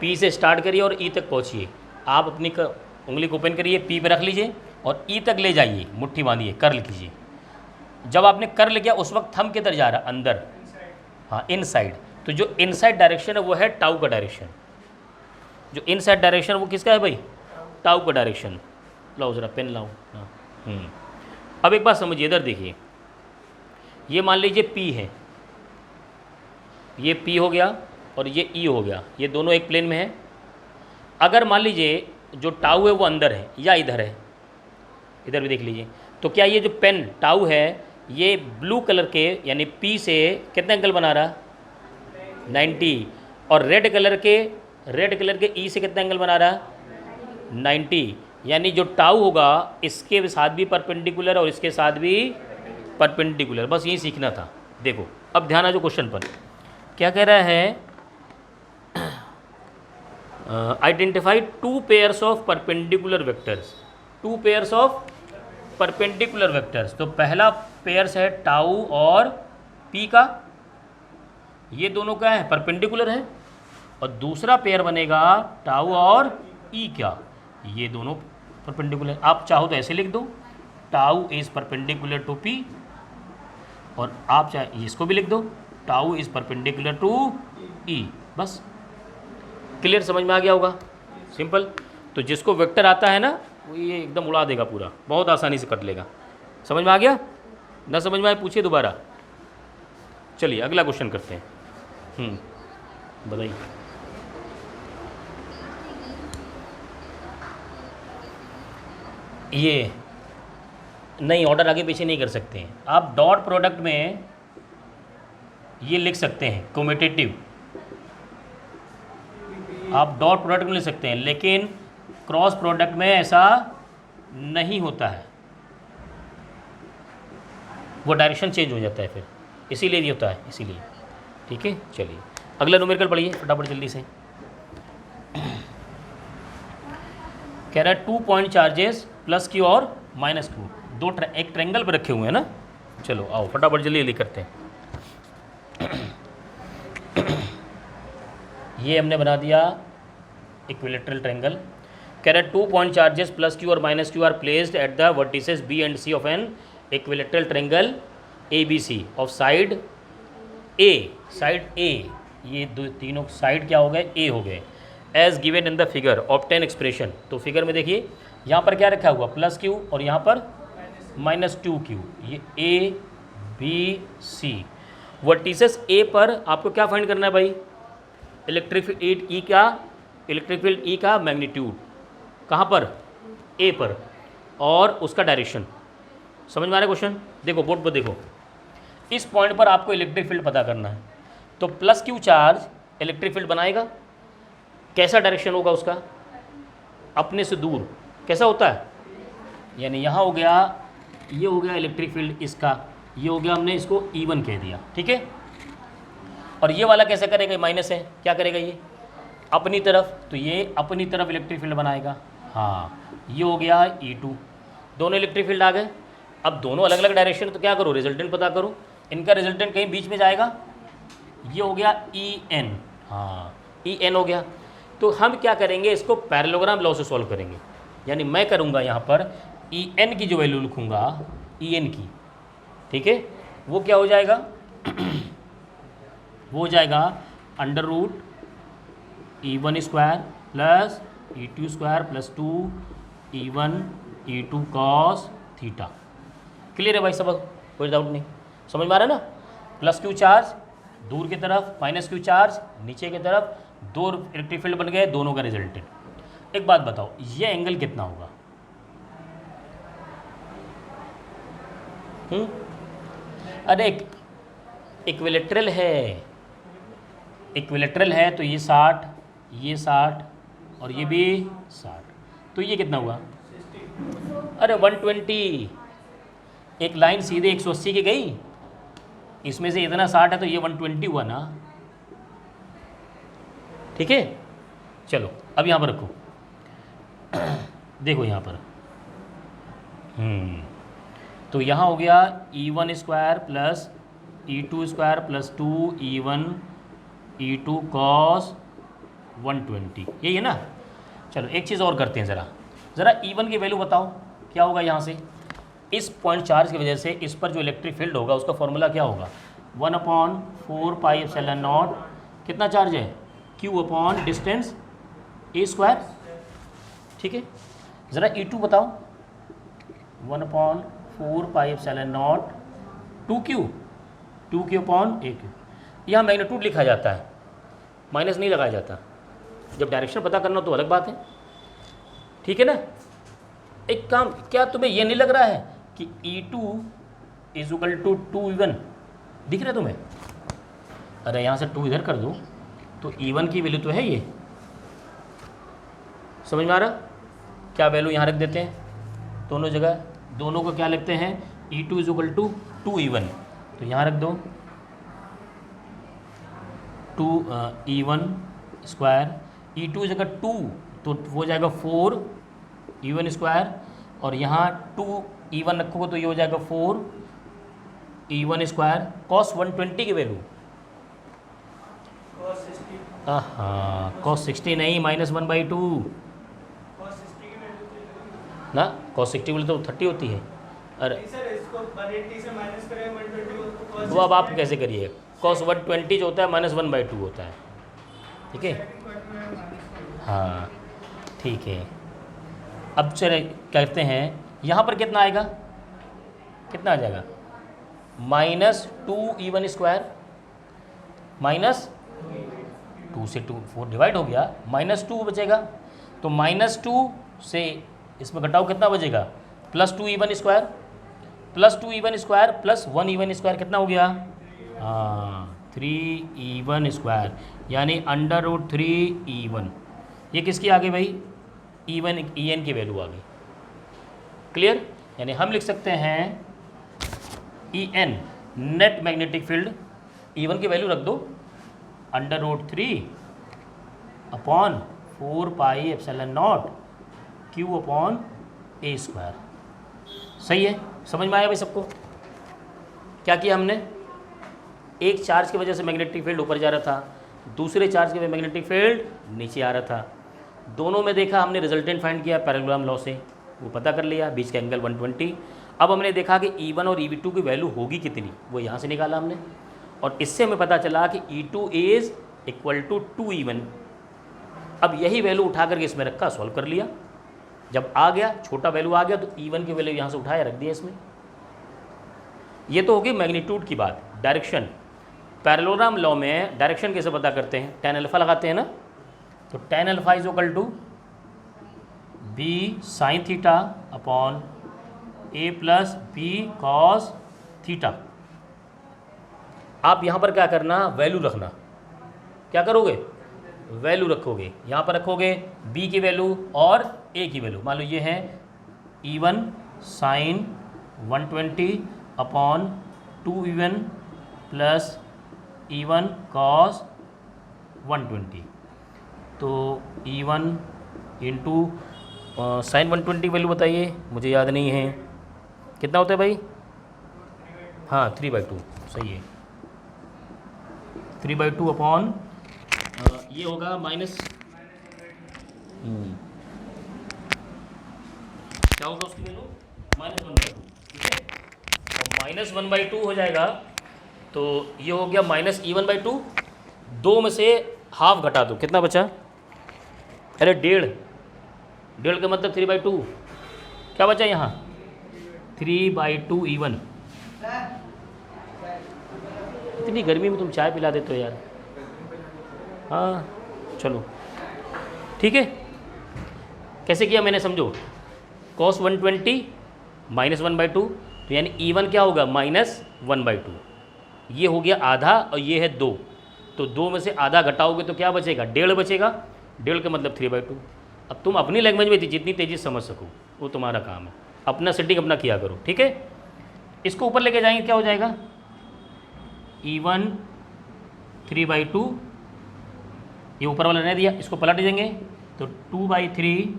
P से स्टार्ट करिए और E तक पहुँचिए। आप अपनी उंगली को ओपन करिए, P पे रख लीजिए और E तक ले जाइए, मुट्ठी बांधिए, कर्ल कीजिए। जब आपने कर्ल किया उस वक्त थंब किधर जा रहा, अंदर, हाँ इनसाइड। तो जो इनसाइड डायरेक्शन है वो है टाउ का डायरेक्शन। जो इनसाइड डायरेक्शन वो किसका है भाई, टाउ का डायरेक्शन। लाओ ज़रा पेन लाओ। हाँ अब एक बात समझिए, इधर देखिए, ये मान लीजिए P है, ये P हो गया और ये E हो गया, ये दोनों एक प्लेन में है। अगर मान लीजिए जो टाउ है वो अंदर है या इधर है, इधर भी देख लीजिए, तो क्या ये जो पेन टाउ है ये ब्लू कलर के यानी P से कितना एंगल बना रहा, 90, और रेड कलर के E से कितना एंगल बना रहा, 90। यानी जो टाउ होगा इसके साथ भी परपेंडिकुलर और इसके साथ भी परपेंडिकुलर। बस यही सीखना था। देखो अब ध्यान आ जो क्वेश्चन पर, क्या कह रहा है, identify 2 pairs of perpendicular vectors. 2 pairs of perpendicular vectors. तो पहला पेयर्स है टाउ और P का, ये दोनों क्या है, परपेंडिकुलर है। और दूसरा पेयर बनेगा टाउ और E का, ये दोनों परपेंडिकुलर। आप चाहो तो ऐसे लिख दो, tau is perpendicular to P, और आप चाहे इसको भी लिख दो, tau is perpendicular to E। बस क्लियर, समझ में आ गया होगा, सिंपल। तो जिसको वेक्टर आता है ना वो ये एकदम उड़ा देगा पूरा, बहुत आसानी से कर लेगा। समझ में आ गया, ना समझ में आए पूछिए दोबारा। चलिए अगला क्वेश्चन करते हैं। बताइए। ये नहीं, ऑर्डर आगे पीछे नहीं कर सकते हैं आप। डॉट प्रोडक्ट में ये लिख सकते हैं कम्यूटेटिव, आप डॉट प्रोडक्ट में लिख सकते हैं, लेकिन क्रॉस प्रोडक्ट में ऐसा नहीं होता है, वो डायरेक्शन चेंज हो जाता है फिर, इसीलिए नहीं होता है, इसीलिए। ठीक है, चलिए अगला न्यूमेरिकल पढ़िए फटाफट जल्दी से। कह रहा है 2 पॉइंट चार्जेस प्लस Q और माइनस Q, एक ट्रायंगल पर रखे हुए हैं ना। चलो आओ फटाफट जल्दी जल्दी करते हैं। ये हमने बना दिया इक्विलेटरल ट्रायंगल। कह रहा है 2 पॉइंट चार्जेस प्लस Q और minus Q are placed at the vertices B and C of an equilateral triangle ABC of side A। Side A, ये तीनों साइड क्या हो गए, A हो गए। As given in the figure obtain expression. तो figure में देखिए यहाँ पर क्या रखा हुआ, प्लस Q और यहाँ पर माइनस 2Q। ये A B C। Vertices A पर आपको क्या फाइंड करना है भाई, इलेक्ट्रिक फील्ड E का मैग्नीट्यूड। कहाँ पर, A पर। और उसका डायरेक्शन। समझ में आ रहा है क्वेश्चन? देखो बोर्ड पर देखो, इस पॉइंट पर आपको इलेक्ट्रिक फील्ड पता करना है, तो plus Q charge electric field बनाएगा। कैसा डायरेक्शन होगा उसका? अपने से दूर। कैसा होता है? यानी यहाँ हो गया, ये हो गया इलेक्ट्रिक फील्ड इसका, ये हो गया, हमने इसको E1 कह दिया, ठीक है। और ये वाला कैसे करेगा? माइनस है, क्या करेगा ये? अपनी तरफ, तो ये अपनी तरफ इलेक्ट्रिक फील्ड बनाएगा। हाँ, ये हो गया E2, दोनों इलेक्ट्रिक फील्ड आ गए। अब दोनों अलग अलग डायरेक्शन, तो क्या करो? रिजल्टेंट पता करो। इनका रिजल्टेंट कहीं बीच में जाएगा, ये हो गया EN। हाँ, EN हो गया। तो हम क्या करेंगे? इसको पैरेललोग्राम लॉ से सॉल्व करेंगे। यानी मैं करूँगा यहाँ पर EN की जो वैल्यू लिखूँगा, EN की, ठीक है, वो क्या हो जाएगा? वो हो जाएगा under root E1 square plus E2 square plus 2 E1 E2 cos theta. Clear है भाई सब? कोई डाउट नहीं? समझ में आ रहा है ना? प्लस क्यू चार्ज दूर की तरफ, माइनस क्यू चार्ज नीचे की तरफ, दो इलेक्ट्रिक फील्ड बन गए, दोनों का रिजल्टेंट। एक बात बताओ, ये एंगल कितना होगा? अरे इक्विलेटरल है, इक्विलेटरल है, तो ये 60, ये 60 और ये भी 60, तो ये कितना हुआ? अरे 120। एक लाइन सीधे 180 की गई, इसमें से इतना 60 है, तो ये 120 हुआ ना, ठीक है। चलो अब यहाँ पर रखो, देखो यहाँ पर, तो यहाँ हो गया E1 square plus E2 square plus 2 E1 E2 cos 120, यही है ना। चलो एक चीज़ और करते हैं, ज़रा E1 की वैल्यू बताओ क्या होगा यहाँ से। इस पॉइंट चार्ज की वजह से इस पर जो इलेक्ट्रिक फील्ड होगा उसका फॉर्मूला क्या होगा? 1/4πε0, कितना चार्ज है? Q upon distance a square, ठीक है। ज़रा E2 बताओ। 1/4πε0 2Q अपॉन AQ। यहाँ मैग्नीट्यूड लिखा जाता है, माइनस नहीं लगाया जाता। जब डायरेक्शन पता करना हो तो अलग बात है, ठीक है ना। एक काम, क्या तुम्हें ये नहीं लग रहा है कि E2 = 2E1 दिख रहा है तुम्हें? अरे यहाँ से 2 इधर कर दो तो E1 की वैल्यू तो है ये। समझ में आ रहा? क्या वैल्यू यहाँ रख देते हैं दोनों जगह, दोनों को क्या लिखते हैं? E2 = 2E1, तो यहाँ रख दो 2E1 स्क्वायर, E2 जगह 2 तो वो जाएगा 4E1 स्क्वायर, और यहाँ 2E1 रखोगे तो ये हो जाएगा 4E1 स्क्वायर कॉस 120 की वैल्यू। हाँ, कॉस 60 नहीं, -1/2 ना, cos 60 बोले तो 30 होती है। अरे वो अब आप कैसे करिए, cos 120 जो होता है -1/2 होता है, ठीक है। हाँ ठीक है। अब चले कहते हैं यहाँ पर कितना आएगा, कितना आ जाएगा? -2E1 स्क्वायर, -2 से 2 4 डिवाइड हो गया, -2 बचेगा, तो -2 से इसमें घटाओ कितना बचेगा? +2E1 square, +2E1 square plus 1E1 square कितना हो गया? हाँ 3E1 स्क्वायर, यानी √3E1। ये किसकी आ गई भाई? EN की वैल्यू आ गई। क्लियर? यानी हम लिख सकते हैं EN net magnetic field, E1 की वैल्यू रख दो √3/4πε0 Q अपॉन A स्क्वायर। सही है? समझ में आया भाई सबको? क्या किया हमने? एक चार्ज की वजह से मैग्नेटिक फील्ड ऊपर जा रहा था, दूसरे चार्ज की वजह से मैग्नेटिक फील्ड नीचे आ रहा था। दोनों में देखा हमने, रिजल्टेंट फाइंड किया पैरेललोग्राम लॉ से, वो पता कर लिया, बीच का एंगल 120। अब हमने देखा कि E1 और E2 की वैल्यू होगी कितनी, वो यहाँ से निकाला हमने, और इससे हमें पता चला कि E2 = 2E1। अब यही वैल्यू उठा करके इसमें रखा, सॉल्व कर लिया। जब आ गया, छोटा वैल्यू आ गया, तो E1 की वैल्यू यहाँ से उठाया, रख दिया इसमें। ये तो होगी मैग्नीट्यूड की बात। डायरेक्शन, पैरेललोग्राम लॉ में डायरेक्शन कैसे पता करते हैं? tan अल्फा लगाते हैं ना, तो tan alpha = B sin theta upon a plus b cos theta. आप यहाँ पर क्या करना, वैल्यू रखना। क्या करोगे, वैल्यू रखोगे, यहाँ पर रखोगे बी की वैल्यू और ए की वैल्यू। मान लो ये है E1 sign 120 upon 2E1 plus E1 cos 120। तो E1 इंटू साइन 120 वैल्यू बताइए, मुझे याद नहीं है कितना होता है भाई। हाँ 3/2 सही है, 3/2 अपॉन ये होगा माइनस क्या होगा उसकी वैल्यू -1/2, ठीक है। और -1/2 हो जाएगा तो ये हो गया -E1/2। 2 में से हाफ घटा दो, कितना बचा, अरे 1.5 का मतलब 3/2, क्या बचा यहाँ 3/2 E1। इतनी गर्मी में तुम चाय पिला देते हो यार। हाँ चलो ठीक है, कैसे किया मैंने समझो। cos 120 -1/2, तो यानी E1 क्या होगा -1/2। ये हो गया आधा और ये है 2, तो 2 में से आधा घटाओगे तो क्या बचेगा, 1.5 बचेगा। 1.5 का मतलब 3/2। अब तुम अपनी लैंग्वेज में जितनी तेज़ी से समझ सको वो तुम्हारा काम है, अपना सेटिंग अपना किया करो, ठीक है। इसको ऊपर लेके जाएंगे क्या हो जाएगा, E1 3/2, ये ऊपर वाला रहने दिया, इसको पलट देंगे तो 2/3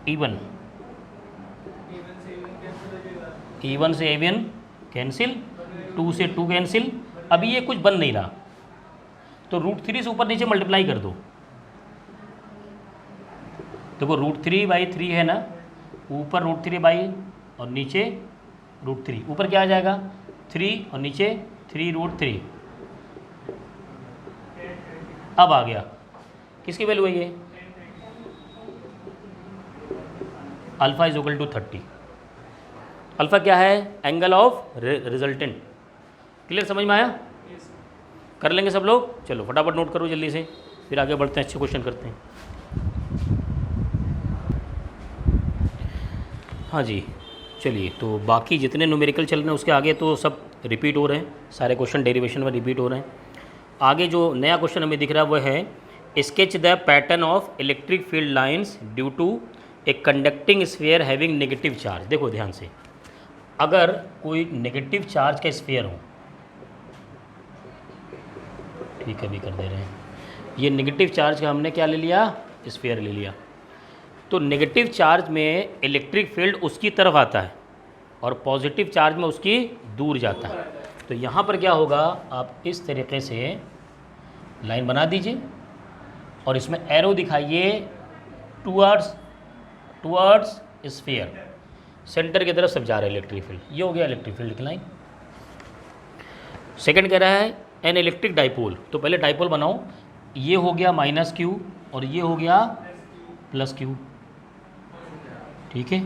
E1, E1 से A1 कैंसिल, 2 से 2 कैंसिल। अभी ये कुछ बन नहीं रहा तो √3 से ऊपर नीचे मल्टीप्लाई कर दो। देखो √3/3 है ना, ऊपर √3 और नीचे √3, ऊपर क्या आ जाएगा 3 और नीचे 3√3। अब आ गया, किसकी वैल्यू है ये, alpha is equal to 30। Alpha क्या है, एंगल ऑफ रिजल्टेंट। क्लियर, समझ में आया, कर लेंगे सब लोग। चलो फटाफट नोट करो जल्दी से, फिर आगे बढ़ते हैं, अच्छे क्वेश्चन करते हैं। हाँ जी चलिए, तो बाकी जितने न्यूमेरिकल चल रहे हैं उसके आगे तो सब रिपीट हो रहे हैं, सारे क्वेश्चन डेरिवेशन में रिपीट हो रहे हैं। आगे जो नया क्वेश्चन हमें दिख रहा है वो है sketch the pattern of electric field lines due to a conducting sphere having negative charge. देखो ध्यान से, अगर कोई नेगेटिव चार्ज का स्फीयर हो, ठीक है भी कर दे रहे हैं, ये नेगेटिव चार्ज का हमने क्या ले लिया, स्फीयर ले लिया। तो नेगेटिव चार्ज में इलेक्ट्रिक फील्ड उसकी तरफ आता है और पॉजिटिव चार्ज में उसकी दूर जाता है। तो यहाँ पर क्या होगा, आप इस तरीके से लाइन बना दीजिए और इसमें एरो दिखाइए टुवर्ड्स स्फीयर, सेंटर की तरफ सब जा रहा है इलेक्ट्रिक फील्ड। ये हो गया इलेक्ट्रिक फील्ड की लाइन। सेकंड कह रहा है एन इलेक्ट्रिक डाइपोल, तो पहले डाइपोल बनाओ, ये हो गया -Q और ये हो गया +Q, ठीक है।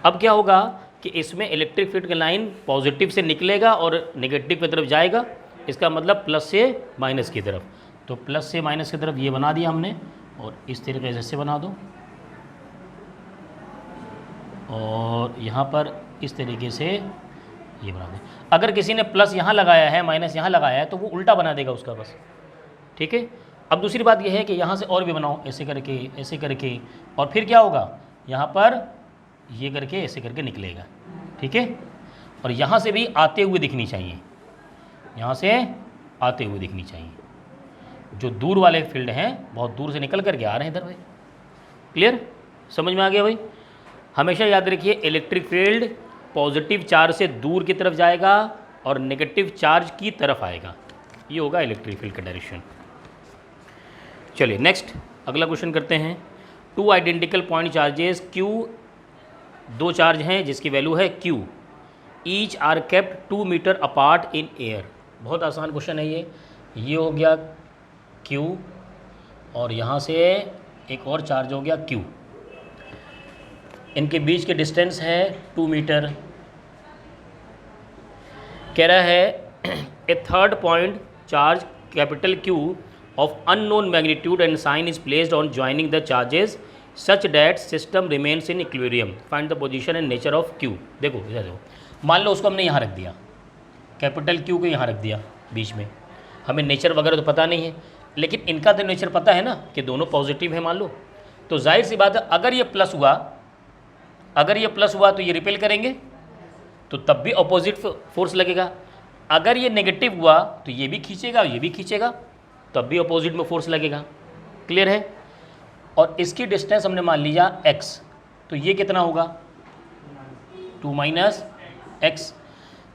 अब क्या होगा कि इसमें इलेक्ट्रिक फील्ड की लाइन पॉजिटिव से निकलेगा और नेगेटिव की तरफ जाएगा, इसका मतलब प्लस से माइनस की तरफ। तो प्लस से माइनस की तरफ ये बना दिया हमने, और इस तरीके से बना दो, और यहाँ पर इस तरीके से ये बना दो। अगर किसी ने प्लस यहाँ लगाया है माइनस यहाँ लगाया है तो वो उल्टा बना देगा उसका बस, ठीक है। अब दूसरी बात यह है कि यहाँ से और भी बनाओ, ऐसे करके, और फिर क्या होगा, यहाँ पर ये करके ऐसे करके निकलेगा, ठीक है। और यहाँ से भी आते हुए दिखनी चाहिए, यहाँ से आते हुए दिखनी चाहिए। जो दूर वाले फील्ड हैं बहुत दूर से निकल करके आ रहे हैं इधर भाई। क्लियर, समझ में आ गया भाई। हमेशा याद रखिए इलेक्ट्रिक फील्ड पॉजिटिव चार्ज से दूर की तरफ जाएगा और नेगेटिव चार्ज की तरफ आएगा, ये होगा इलेक्ट्रिक फील्ड का डायरेक्शन। चलिए नेक्स्ट अगला क्वेश्चन करते हैं। 2 identical point charges Q, 2 charge हैं जिसकी वैल्यू है Q, each are kept 2 metre apart in air. बहुत आसान क्वेश्चन है ये हो गया Q और यहाँ से एक और चार्ज हो गया Q, इनके बीच के डिस्टेंस है 2 मीटर। कह रहा है a third point charge capital Q of unknown magnitude and sign is placed on joining the charges such that system remains in equilibrium, find the position and nature of Q. देखो इधर देखो, मान लो उसको हमने यहाँ रख दिया, कैपिटल क्यू को यहाँ रख दिया बीच में, हमें नेचर वगैरह तो पता नहीं है, लेकिन इनका तो नेचर पता है ना कि दोनों पॉजिटिव है मान लो, तो जाहिर सी बात है अगर ये प्लस हुआ, अगर ये प्लस हुआ तो ये रिपेल करेंगे, तो तब भी अपोजिट फोर्स लगेगा। अगर ये नेगेटिव हुआ तो ये भी खींचेगा और ये भी खींचेगा, तब भी अपोजिट में फोर्स लगेगा। क्लियर है? और इसकी डिस्टेंस हमने मान लिया x, तो ये कितना होगा 2 माइनस एक्स।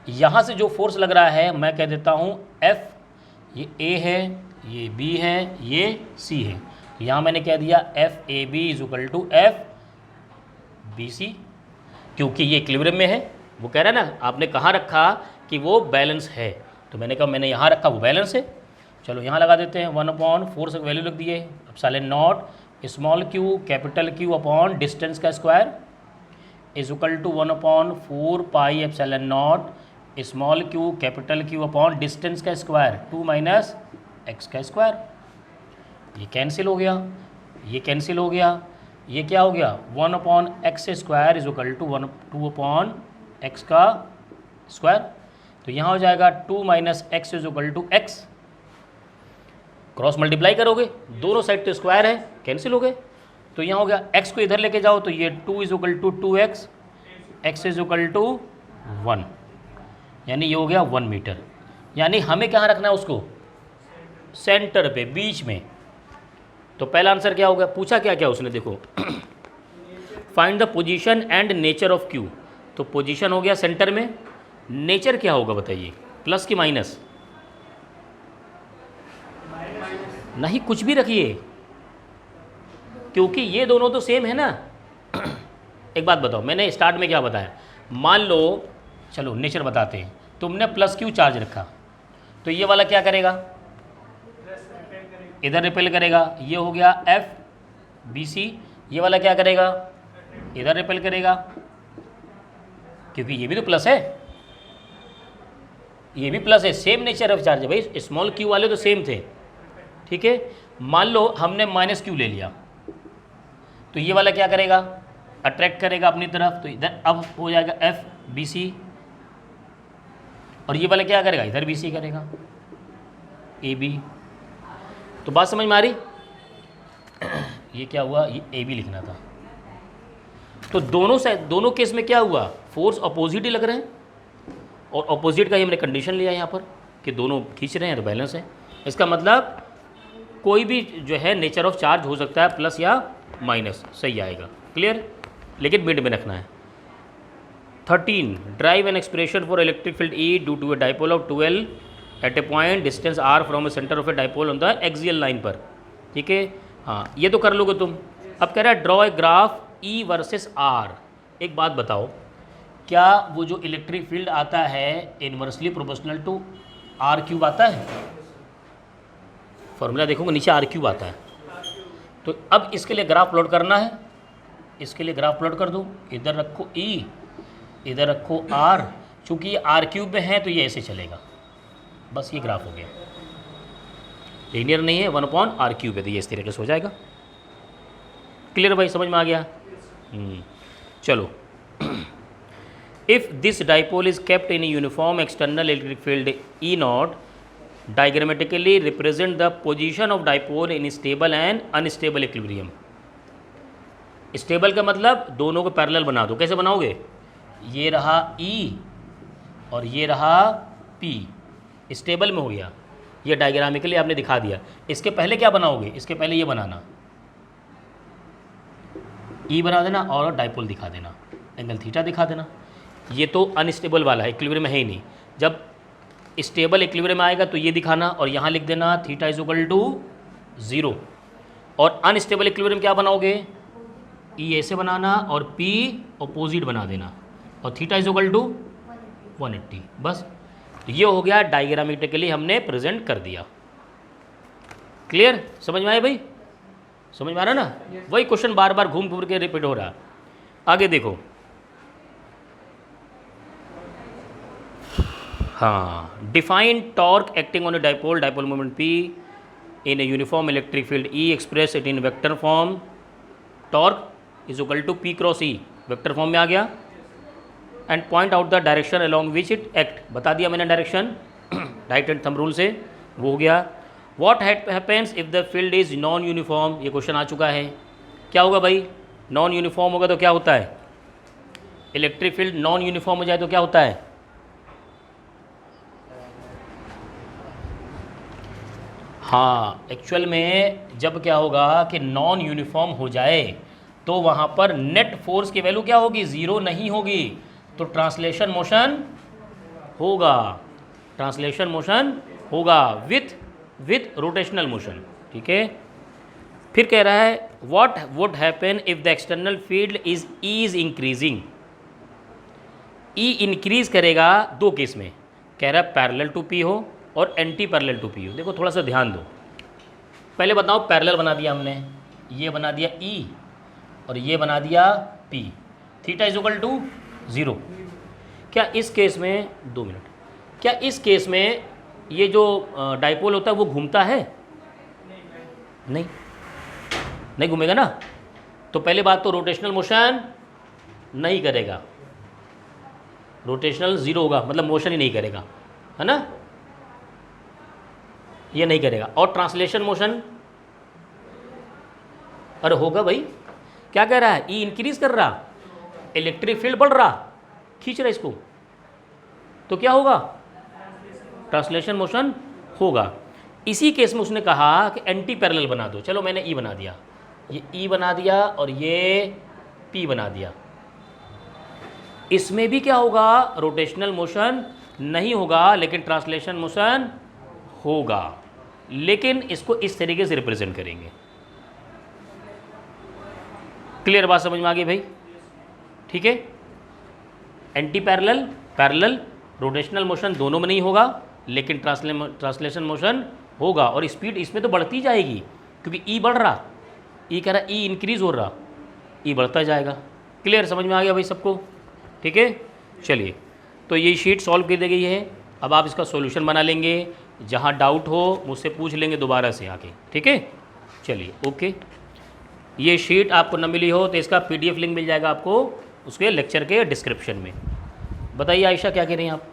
यहाँ से जो फोर्स लग रहा है मैं कह देता हूँ F, ये A है, ये B है, ये C है। यहाँ मैंने कह दिया FAB is equal to FBC, क्योंकि ये इक्विलिब्रियम में है। वो कह रहा है ना, आपने कहाँ रखा कि वो बैलेंस है, तो मैंने कहा मैंने यहाँ रखा वो बैलेंस है। चलो यहाँ लगा देते हैं 1/4 से वैल्यू लिख दिए, epsilon not small q capital q upon distance का square is equal to 1/4 pi epsilon not small q capital q upon distance का स्क्वायर 2 माइनस एक्स का स्क्वायर। ये कैंसिल हो गया, ये कैंसिल हो गया, ये क्या हो गया 1/x square is equal to 2/x का स्क्वायर। तो यहाँ हो जाएगा 2 minus x is equal to x, cross multiply करोगे दोनों साइड तो स्क्वायर है, कैंसिल हो गए। तो यहाँ हो गया x को इधर लेके जाओ तो ये 2 is equal to 2x, x is equal to 1, यानी ये हो गया 1 मीटर। यानी हमें कहाँ रखना है उसको, सेंटर पे, बीच में। तो पहला आंसर क्या होगा, पूछा क्या क्या उसने, देखो find the position and nature of Q. तो पोजीशन हो गया सेंटर में, नेचर क्या होगा बताइए, प्लस की माइनस, नहीं कुछ भी रखिए, क्योंकि ये दोनों तो सेम है ना। एक बात बताओ, मैंने स्टार्ट में क्या बताया, मान लो, चलो नेचर बताते हैं, तुमने प्लस क्यू चार्ज रखा, तो ये वाला क्या करेगा, इधर रिपेल करेगा, ये हो गया FBC। ये वाला क्या करेगा, इधर रिपेल करेगा, क्योंकि ये भी तो प्लस है, ये भी प्लस है, सेम नेचर ऑफ चार्ज है भाई, स्मॉल क्यू वाले तो सेम थे। ठीक है, मान लो हमने माइनस क्यू ले लिया, तो ये वाला क्या करेगा, अट्रैक्ट करेगा अपनी तरफ, तो इधर अब हो जाएगा FBC, और ये वाला क्या करेगा, इधर BC करेगा, AB। तो बात समझ में आ रही? ये क्या हुआ, ये AB लिखना था। तो दोनों केस में क्या हुआ, फोर्स अपोजिट ही लग रहे हैं, और अपोजिट का ही हमने कंडीशन लिया यहाँ पर कि दोनों खींच रहे हैं तो बैलेंस है। इसका मतलब कोई भी जो है नेचर ऑफ चार्ज हो सकता है, प्लस या माइनस, सही आएगा। क्लियर? लेकिन मिड में रखना है। 13 derive an expression for electric field E due to a dipole of 12 at a point distance r from a centre of a dipole on the axial line पर। ठीक है, हाँ ये तो कर लोगे तुम। अब कह रहा है draw a graph E versus R। एक बात बताओ, क्या वो जो इलेक्ट्रिक फील्ड आता है इनवर्सली प्रोपोर्शनल टू R³ आता है? फॉर्मूला देखोगे नीचे R³ आता है। तो अब इसके लिए ग्राफ प्लॉट करना है, इसके लिए ग्राफ प्लॉट कर दो, इधर रखो E, इधर रखो R। चूँकि ये R³ में है तो ये ऐसे चलेगा, बस ये ग्राफ हो गया। लीनियर नहीं है, 1/R³ है, तो ये इस तरीके से हो जाएगा। क्लियर भाई, समझ में आ गया? चलो, if this dipole is kept in uniform external electric field E0, diagrammatically represent the position of dipole in stable and unstable equilibrium. Stable का मतलब दोनों को पैरेलल बना दो। कैसे बनाओगे, ये रहा E और ये रहा P, स्टेबल में हो गया। ये डायग्रामिकली आपने दिखा दिया। इसके पहले क्या बनाओगे, इसके पहले ये बनाना, E बना देना और डाइपोल दिखा देना, एंगल थीटा दिखा देना। ये तो अनस्टेबल वाला है, इक्विलिब्रियम में है ही नहीं। जब स्टेबल इक्विलिब्रियम में आएगा तो ये दिखाना और यहाँ लिख देना थीटा इज इक्वल टू 0। और अनस्टेबल इक्विलिब्रियम क्या बनाओगे, E ऐसे बनाना और P अपोजिट बना देना और थीटा इज इक्वल टू 180। बस, तो ये हो गया, डायग्रामेटिकली हमने प्रेजेंट कर दिया। क्लियर? समझ में आया भाई? समझ में आ रहा ना? वही क्वेश्चन बार बार घूम घूम के रिपीट हो रहा। आगे देखो, हाँ, define torque acting on a dipole, dipole moment P in a uniform electric field E, express it in vector form torque is equal to P cross E, vector form में आ गया। And point out the direction along which it act, बता दिया मैंने direction right hand thumb rule से, वो हो गया। What happens if the field is non uniform, ये क्वेश्चन आ चुका है। क्या होगा भाई, नॉन यूनिफॉर्म होगा तो क्या होता है, इलेक्ट्रिक फील्ड नॉन यूनिफॉर्म हो जाए तो क्या होता है, हाँ एक्चुअल में जब क्या होगा कि नॉन यूनिफॉर्म हो जाए तो वहाँ पर नेट फोर्स की वैल्यू क्या होगी, ज़ीरो नहीं होगी, तो ट्रांसलेशन मोशन होगा, ट्रांसलेशन मोशन होगा विथ रोटेशनल मोशन। ठीक है, फिर कह रहा है what would happen if the external field is increasing, E increase करेगा दो केस में, कह रहा है पैरेलल टू पी हो और एंटी पैरेलल टू पी हो। देखो थोड़ा सा ध्यान दो, पहले बताओ पैरेलल बना दिया हमने, ये बना दिया ई और ये बना दिया P, theta is equal to 0। क्या इस केस में, 2 मिनट, क्या इस केस में ये जो डाइपोल होता है वो घूमता है, नहीं घूमेगा ना, तो पहले बात तो रोटेशनल मोशन नहीं करेगा, रोटेशनल 0 होगा, मतलब मोशन ही नहीं करेगा, है ना, ये नहीं करेगा। और ट्रांसलेशन मोशन, अरे होगा भाई, क्या कह रहा है, ई इंक्रीज कर रहा, इलेक्ट्रिक फील्ड बढ़ रहा, खींच रहा इसको, तो क्या होगा, ट्रांसलेशन मोशन होगा। इसी केस में उसने कहा कि एंटी पैरेलल बना दो, चलो मैंने ई बना दिया, ये ई बना दिया और ये पी बना दिया, इसमें भी क्या होगा, रोटेशनल मोशन नहीं होगा लेकिन ट्रांसलेशन मोशन होगा, लेकिन इसको इस तरीके से रिप्रेजेंट करेंगे। क्लियर बात समझ में आ गई भाई, ठीक है, anti parallel parallel rotational motion दोनों में नहीं होगा लेकिन ट्रांसलेशन मोशन होगा, और स्पीड इसमें तो बढ़ती जाएगी क्योंकि ई बढ़ रहा, ई कह रहा ई इंक्रीज हो रहा, ई बढ़ता जाएगा। क्लियर समझ में आ गया भाई सबको, ठीक है, चलिए तो ये शीट सॉल्व कर दी गई है, अब आप इसका सॉल्यूशन बना लेंगे, जहाँ डाउट हो मुझसे पूछ लेंगे दोबारा से आके, ठीक है, चलिए ओके। ये शीट आपको न मिली हो तो इसका PDF लिंक मिल जाएगा आपको उसके लेक्चर के डिस्क्रिप्शन में। बताइए आयशा क्या कह रही हैं आप।